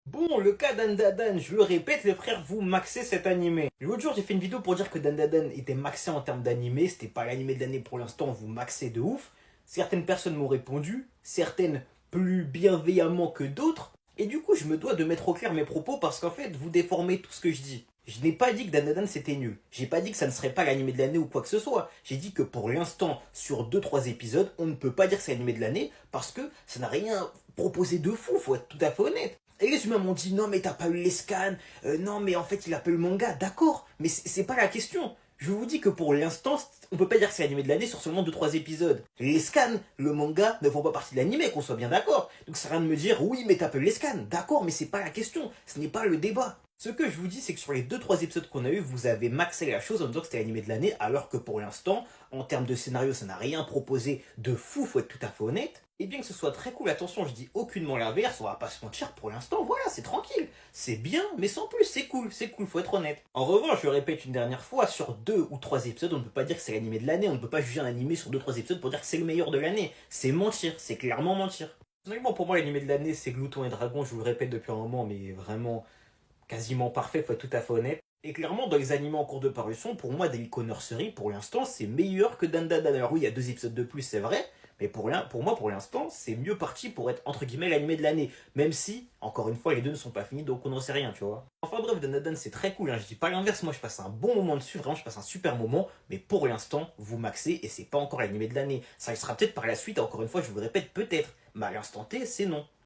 Bon, le cas d'Andadan, je le répète, les frères, vous maxez cet animé. L'autre jour, j'ai fait une vidéo pour dire que Dandadan était maxé en termes d'animé, c'était pas l'animé de l'année pour l'instant, vous maxez de ouf. Certaines personnes m'ont répondu, certaines plus bienveillamment que d'autres, et du coup, je me dois de mettre au clair mes propos parce qu'en fait, vous déformez tout ce que je dis. Je n'ai pas dit que Dandadan c'était nul. J'ai pas dit que ça ne serait pas l'animé de l'année ou quoi que ce soit. J'ai dit que pour l'instant, sur deux-trois épisodes, on ne peut pas dire que c'est l'animé de l'année parce que ça n'a rien proposé de fou, faut être tout à fait honnête. Et les humains m'ont dit non mais t'as pas eu les scans, non mais en fait il a pas eu le manga, d'accord, mais c'est pas la question. Je vous dis que pour l'instant, on peut pas dire que c'est l'animé de l'année sur seulement deux trois épisodes. Les scans, le manga, ne font pas partie de l'animé, qu'on soit bien d'accord. Donc ça sert à rien de me dire oui mais t'as pas eu les scans, d'accord, mais c'est pas la question, ce n'est pas le débat. Ce que je vous dis, c'est que sur les deux trois épisodes qu'on a eu, vous avez maxé la chose en disant que c'était l'animé de l'année, alors que pour l'instant, en termes de scénario, ça n'a rien proposé de fou, faut être tout à fait honnête. Et bien que ce soit très cool, attention, je dis aucunement l'inverse, on va pas se mentir, pour l'instant, voilà, c'est tranquille. C'est bien, mais sans plus, c'est cool, faut être honnête. En revanche, je répète une dernière fois, sur deux ou trois épisodes, on ne peut pas dire que c'est l'animé de l'année, on ne peut pas juger un animé sur deux ou trois épisodes pour dire que c'est le meilleur de l'année. C'est mentir, c'est clairement mentir. Personnellement, pour moi, l'animé de l'année, c'est Glouton et Dragon, je vous le répète depuis un moment, mais vraiment quasiment parfait, faut être tout à fait honnête. Et clairement, dans les animés en cours de parution, pour moi, Delico Nursery, pour l'instant, c'est meilleur que Dandadan. Alors oui, il y a deux épisodes de plus, c'est vrai, mais pour moi, pour l'instant, c'est mieux parti pour être, entre guillemets, l'animé de l'année. Même si, encore une fois, les deux ne sont pas finis, donc on n'en sait rien, tu vois. Enfin bref, Dandadan, c'est très cool, hein. Je dis pas l'inverse, moi je passe un bon moment dessus, vraiment, je passe un super moment, mais pour l'instant, vous maxez, et c'est pas encore l'animé de l'année. Ça le sera peut-être par la suite, encore une fois, je vous le répète, peut-être, mais à l'instant T, c'est non.